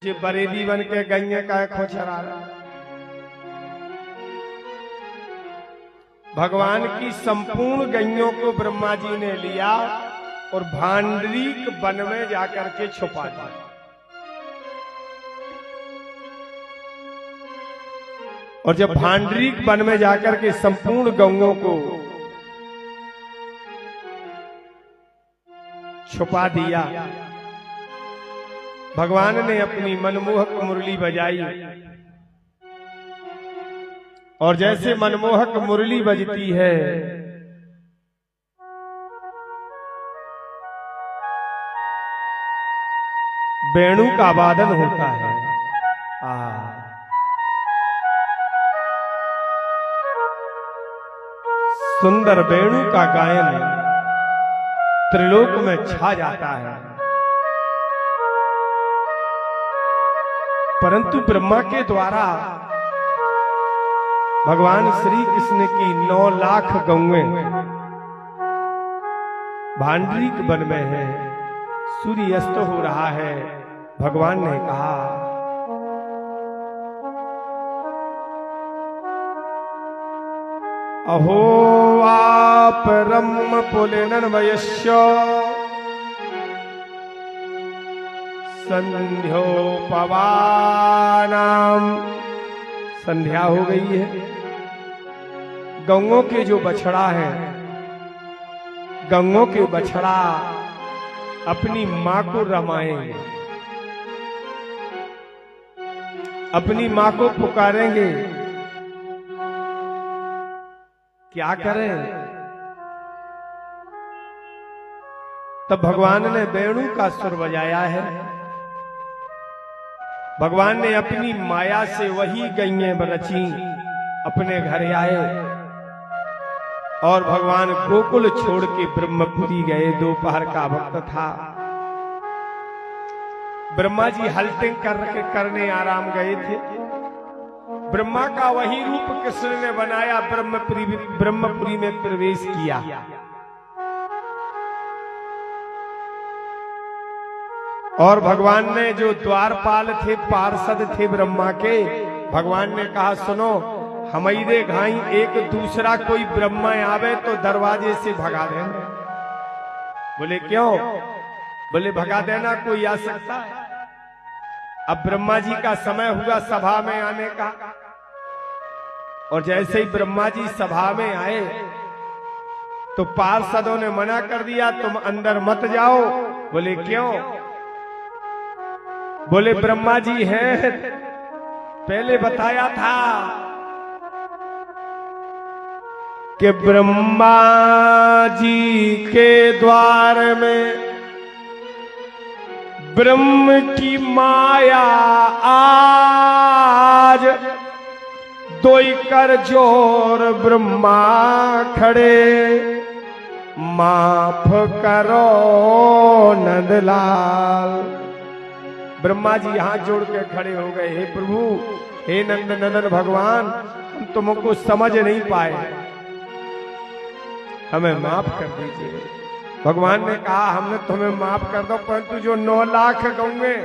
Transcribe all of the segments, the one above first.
जे बरेली बन के गैया का खोचरा रहा। भगवान की संपूर्ण गैयों को ब्रह्मा जी ने लिया और भांडरीक वन में जाकर के छुपा दिया। और जब भांडरीक वन में जाकर के संपूर्ण गौओं को छुपा दिया, भगवान ने अपनी मनमोहक मुरली बजाई। और जैसे मनमोहक मुरली बजती है, वेणु का वादन होता है। सुंदर वेणु का गायन त्रिलोक में छा जाता है। परंतु ब्रह्मा के द्वारा भगवान श्री कृष्ण की 9 लाख गौएं भांडरीक वन में है। सूर्य अस्त हो रहा है। भगवान ने कहा, अहो आप रम पुलिनन वयस्य संध्योपवानाम। संध्या हो गई है। गौओं के जो बछड़ा है, गौओं के बछड़ा अपनी मां को रमाएंगे, अपनी मां को पुकारेंगे। क्या करें? तब भगवान ने वेणु का सुर बजाया है। भगवान ने अपनी माया से वही गैयें रची, अपने घर आए और भगवान गोकुल छोड़ के ब्रह्मपुरी गए। दोपहर का वक्त था। ब्रह्मा जी हल्टिंग करने आराम गए थे। ब्रह्मा का वही रूप कृष्ण ने बनाया, ब्रह्मपुरी में प्रवेश किया। और भगवान ने जो द्वारपाल थे, पार्षद थे ब्रह्मा के, भगवान ने कहा, सुनो, हमारे घाई एक दूसरा कोई ब्रह्मा आवे तो दरवाजे से भगा देना। बोले क्यों? बोले भगा देना, कोई आ सकता है। अब ब्रह्मा जी का समय हुआ सभा में आने का। और जैसे ही ब्रह्मा जी सभा में आए तो पार्षदों ने मना कर दिया, तुम अंदर मत जाओ। बोले क्यों? बोले ब्रह्मा जी हैं, पहले बताया था कि ब्रह्मा जी के द्वार में ब्रह्म की माया आज दोई कर जोर ब्रह्मा खड़े, माफ करो नंदलाल। ब्रह्मा जी हाथ जोड़ के खड़े हो गए, हे प्रभु, हे नंद नंदन भगवान, हम तुमको समझ नहीं पाए, हमें माफ कर दीजिए। भगवान ने कहा, हमने तुम्हें माफ कर दो, परंतु जो 9 लाख गौएं,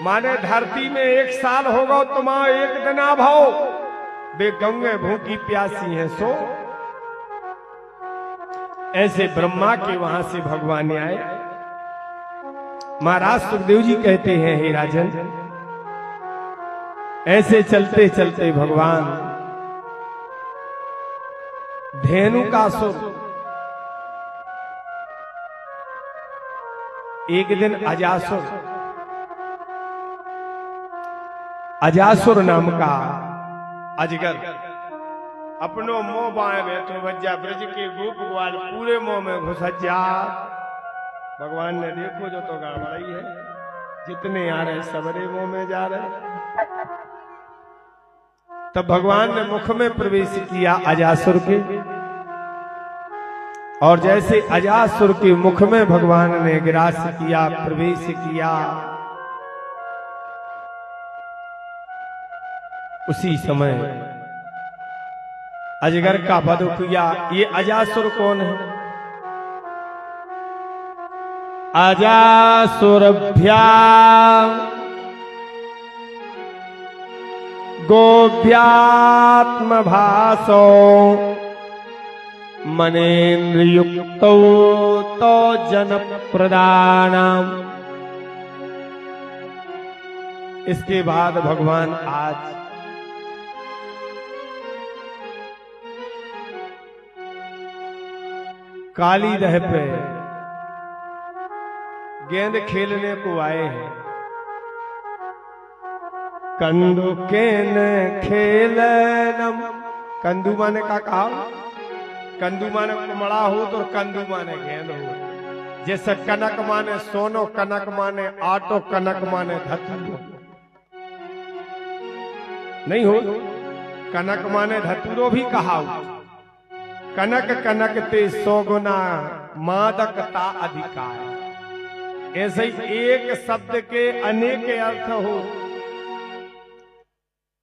माने धरती में 1 साल होगा तुम्हारा एक दिन अभाव, वे गौएं भूखी प्यासी हैं। सो ऐसे ब्रह्मा के वहां से भगवान आए। महाराज सुखदेव जी कहते हैं, हे राजन, ऐसे चलते चलते भगवान धेनुकासुर एक दिन अजासुर नाम का अजगर अपनो मोह बाएं बैठो बज्जा ब्रज के गोप ग्वाल पूरे मोह में घुस जा। भगवान ने देखो जो तो गड़बड़ाई है, जितने आ रहे सबरे मोह में जा रहे। तब भगवान ने मुख में प्रवेश किया अजासुर के, और जैसे अजासुर के मुख में भगवान ने ग्रास किया, प्रवेश किया, उसी समय अजगर का वध किया। ये अजासुर कौन है? अजासुरभ्याम गोभ्यात्म भासो मनेन्द्रयुक्तो तो जन प्रदानम। इसके बाद भगवान आज काली दह पे गेंद खेलने को आए हैं। कंदु केन खेलनम, कंदू माने का कहा, कंदू माने कुमड़ा हो तो कंदू माने गेंद हो। जैसे कनक माने सोनो, कनक माने आटो, कनक माने धतूरो नहीं हो, कनक माने धतूरो भी कहा। कनक कनक ते सौगुना मादकता अधिकार। ऐसे ही एक शब्द के अनेक अर्थ हो।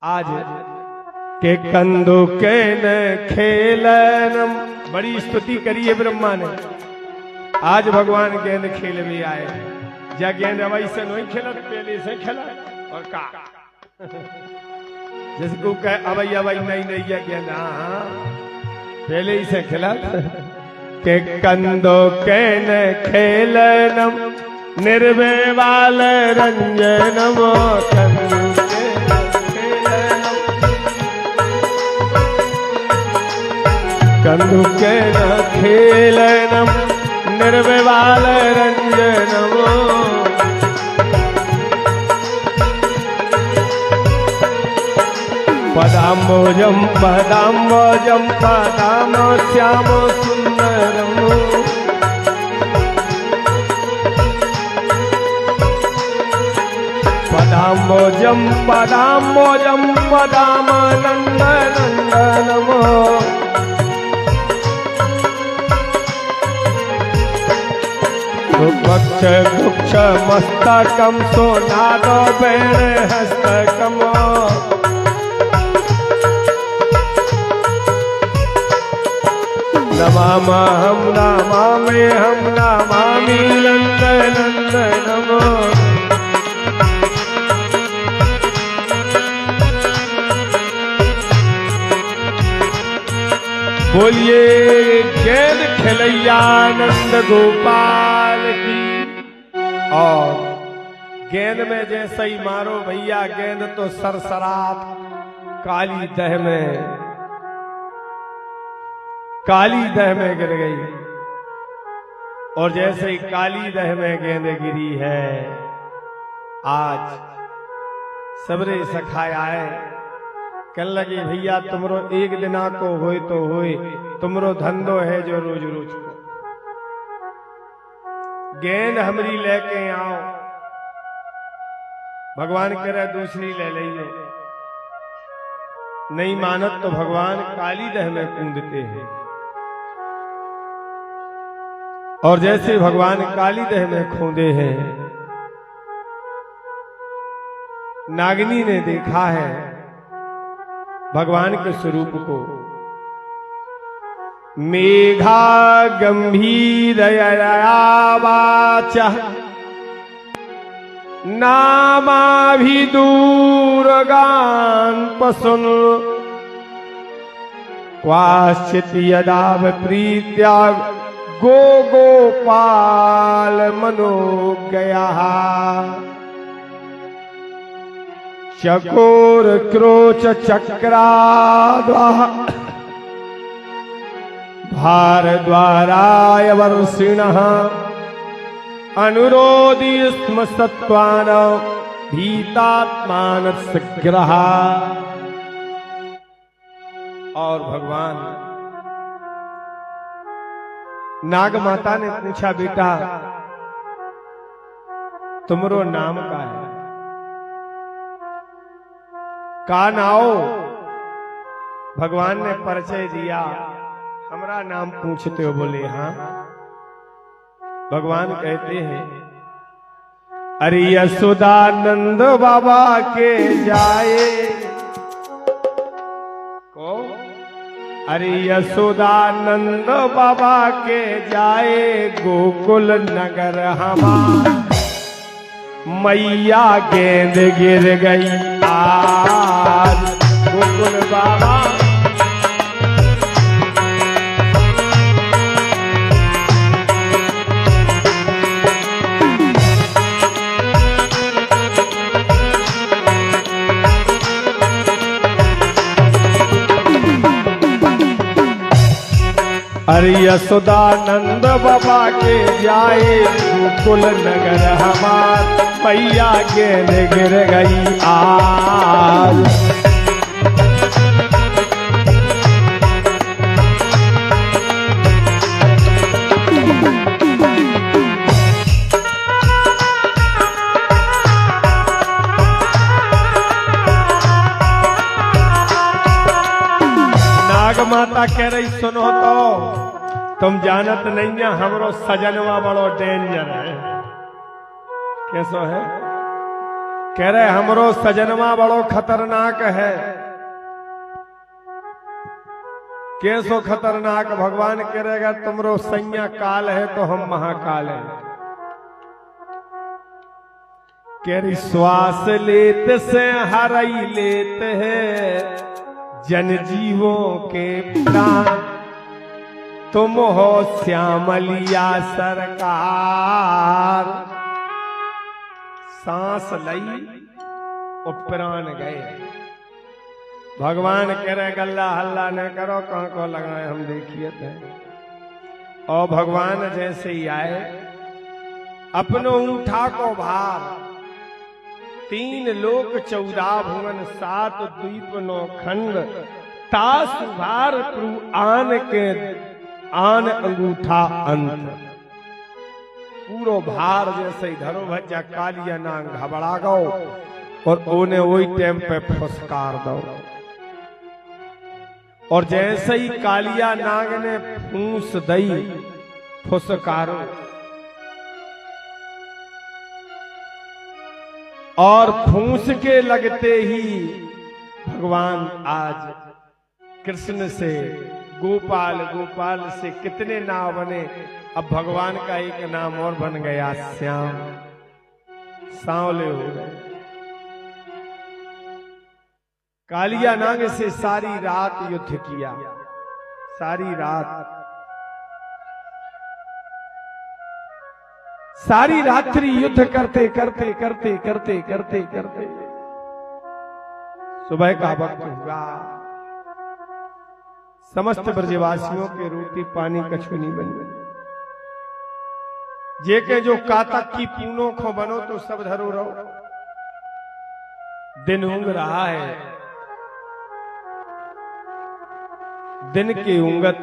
आज के कंदो के न खेलनम, बड़ी स्तुति करी है ब्रह्मा ने। आज भगवान गेंद खेल में आए। जा गेंद अवई से नहीं खेलत, पहले से खेला और का जैसे को कहे अवई अवई नहीं नहीं है गेंद, हाँ पहले ही से खेला। के कंदो के न खेलनम निर्वेवाल रंजनम, कंदो कंदु के न खेलनम निर्विवाल रंजनमो। पदाम्बोजम पदाम्बोजम पदाम श्याम सुंदरमो। पदाम्बोजम पदाम्बोजम पदाम नंद नंदनमो। गुक्ष गुक्ष मस्तकम सोनादो बेण हस्तकम। नमामहं नमाम्यहं नमामि नंदनंदनम। बोलिए गेंद खेलैया नंद गोपाल की। और गेंद में जैसे ही मारो भैया गेंद तो सरसरात काली दह में गिर गई। और जैसे ही काली दह में गेंद गिरी है, आज सबरे सखाए आए कल लगे भैया तुमरो एक दिना को होए तो होए, तुमरो धंधो है जो रोज रोज को। गेंद हमरी लेके आओ। भगवान कह रहे दूसरी ले लो। नहीं मानत तो भगवान काली दह में कूदते हैं। और जैसे भगवान काली दह में कूदे हैं, नागिनी ने देखा है भगवान के स्वरूप को। मेघा गंभीरयावाचा नामाभिदूरगान पसुन। क्वाश्चित यदा प्रीत्या गो गोपाल मनो गया। चकोर क्रोच चक्राद्वा भारद्वाराय वर्षिणः। अनुरोधी स्म सत्वान भीतात्मान सग्रह। और भगवान नाग माता ने पूछा बेटा तुमरो नाम का है? का नाओ? भगवान ने परिचय दिया। हमरा नाम पूछते हो? बोले हाँ। भगवान कहते हैं अरे यशोदानंद बाबा के जाए को। अरे यशोदानंद बाबा के जाए गोकुल नगर हमार। मैया गेंद गिर गई आज। अरे यशोदानंद बाबा के जाए गोकुल नगर हमार, मैया के गिर गई आज। माता कह रही सुनो तो तुम जानत नहीं है हमरो सजनवा बड़ो डेंजर है। कैसो है? कह रहे हमरो सजनवा बड़ो खतरनाक है। कैसो खतरनाक? भगवान कह रहेगा तुमरो सैया काल है तो हम महाकाल है। कह रही श्वास लेत से हरई लेत है जनजीवों के प्राण, तुम हो श्यामलिया सरकार। सांस लई और प्राण गए। भगवान कह रहे गल्ला हल्ला न करो, कहां को लगाए हम देखिए थे। और भगवान जैसे ही आए अपनो ऊंठा को भार, 3 लोक 14 भुवन 7 द्वीप 9 खंड, तास भार आन के आन अंगूठा अंत। पूरो भार जैसे ही धरो भज्जा कालिया नांग घबरा गो और ओने वही टाइम पे फुसकार दो। और जैसे ही कालिया नाग ने फूस दई फुसकारो, और फूस के लगते ही भगवान आज कृष्ण से गोपाल, गोपाल से कितने नाम बने। अब भगवान का एक नाम और बन गया श्याम, सांवले हो गए। कालिया नाग से सारी रात युद्ध किया, सारी रात, सारी रात्रि युद्ध करते करते करते करते करते करते सुबह का वक्त हुआ। समस्त ब्रजवासियों के रोटी पानी कछु नहीं बनी। जे के जो कातक की पूनों को बनो तो सब धरो रहो। दिन उंग रहा है, दिन की उंगत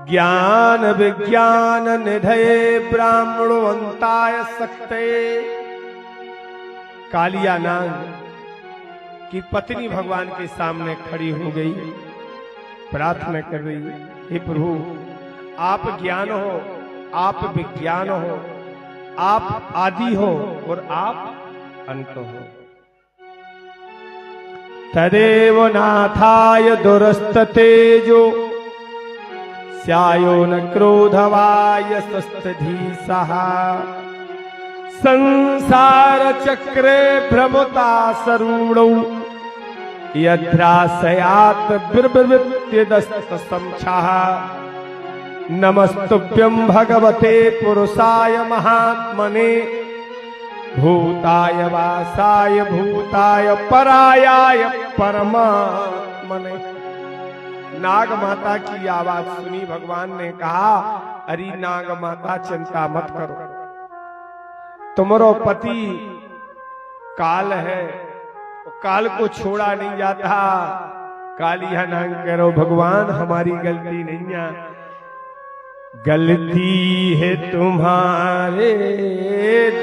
ज्ञान विज्ञान निधये ब्राह्मणवंताय सकते। कालिया नाग की पत्नी भगवान के सामने खड़ी हो गई, प्रार्थना कर रही है, हे प्रभु आप ज्ञान हो, आप विज्ञान हो, आप आदि हो और आप अंत हो। तदेव नाथाय दुरस्त तेजो स्यायो न क्रोधवाय सस्तधीसः। संसार चक्रे भ्रमता सरूढ़ौ यद्रासयात बिर्बिर्वित्यदस्त संक्षः। नमस्तुभ्यं भगवते पुरुषाय महात्मने भूताय वासाय भूताय परायाय परमात्मने। नाग माता की आवाज सुनी भगवान ने कहा, अरे नाग माता चिंता मत करो, तुम्हारो पति काल है, काल को छोड़ा नहीं जाता। कालिया नाग करो भगवान हमारी गलती नहीं है, गलती है तुम्हारे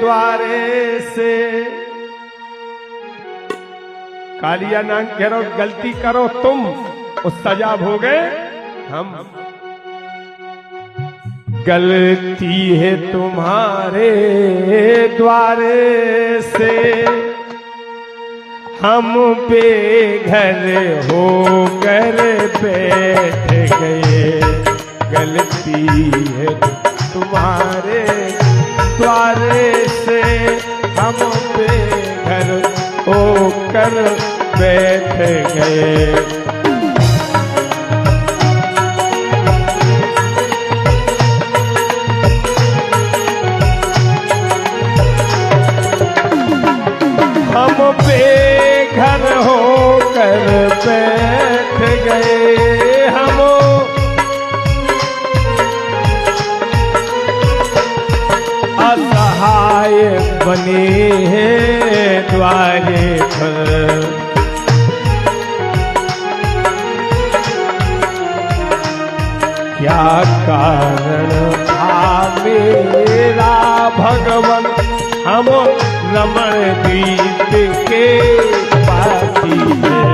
द्वारे से। कालिया नाग करो गलती करो तुम, उस सजा भोगे हम। गलती है तुम्हारे द्वारे से, हम बेघर होकर बैठ गए। गलती है तुम्हारे द्वारे से, हम बेघर होकर बैठ गए। हम बेघर होकर बैठ असहाय बने हैं द्वारे पर। क्या कारण था मेरा भगवन हम रमण द्वीप के वासी हैं।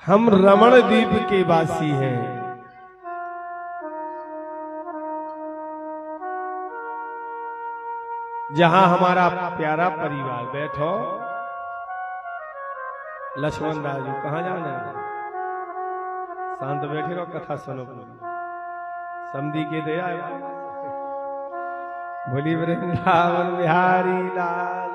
हम रमण द्वीप के वासी हैं। जहां हमारा प्यारा परिवार बैठो। लक्ष्मण राजू कहां जाना है? शांत बैठे रहो, कथा सुनो पूरी। समधी के दया बोली वृंदावन बिहारी लाल।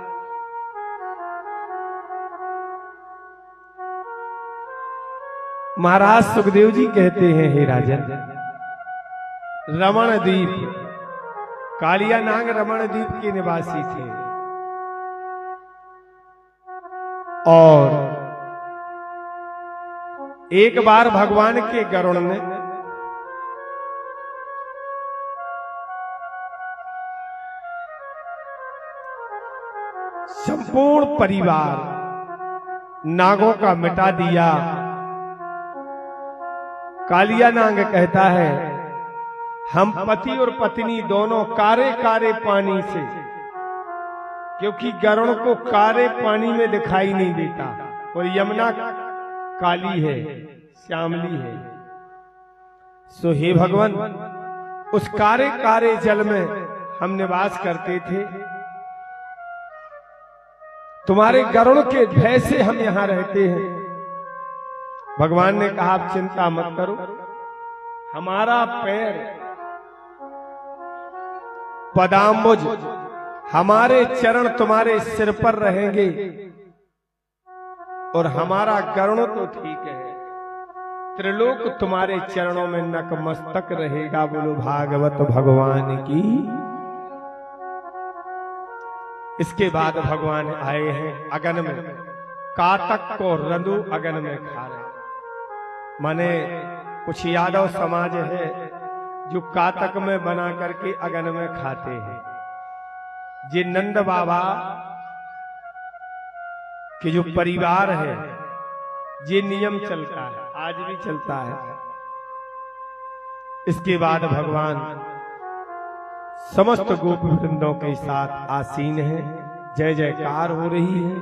महाराज सुखदेव जी कहते हैं, हे राजन, रमण द्वीप, कालिया नाग रमण द्वीप के निवासी थे और एक बार भगवान के गरुड़ ने संपूर्ण परिवार नागों का मिटा दिया। कालिया नाग कहता है, हम पति और पत्नी दोनों कारे कारे पानी से, क्योंकि गरुड़ को कारे पानी में दिखाई नहीं देता और यमुना काली है, श्यामली है। सो हे भगवान, उस कारे कारे जल में हम निवास करते थे। तुम्हारे गरुड़ के भय से हम यहां रहते हैं। भगवान ने कहा, आप चिंता मत करो, हमारा पैर पदाम्बुज, हमारे चरण तुम्हारे सिर पर रहेंगे और हमारा गरुड़ तो ठीक है, त्रिलोक तुम्हारे चरणों में नतमस्तक रहेगा। बोलो भागवत भगवान की। इसके बाद भगवान आए हैं अगन में, कातक को रंदू अगन में खा रहे। माने कुछ यादव समाज है जो कातक में बना करके अगन में खाते हैं। ये नंद बाबा के जो परिवार है, ये नियम चलता है, आज भी चलता है। इसके बाद भगवान समस्त गोप वृंदों के साथ आसीन है, जय जयकार हो रही है।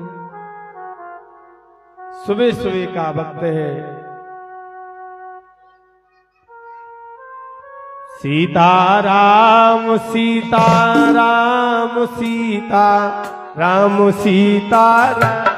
सुबह सुबह का वक्त है। सीताराम सीताराम सीताराम सीताराम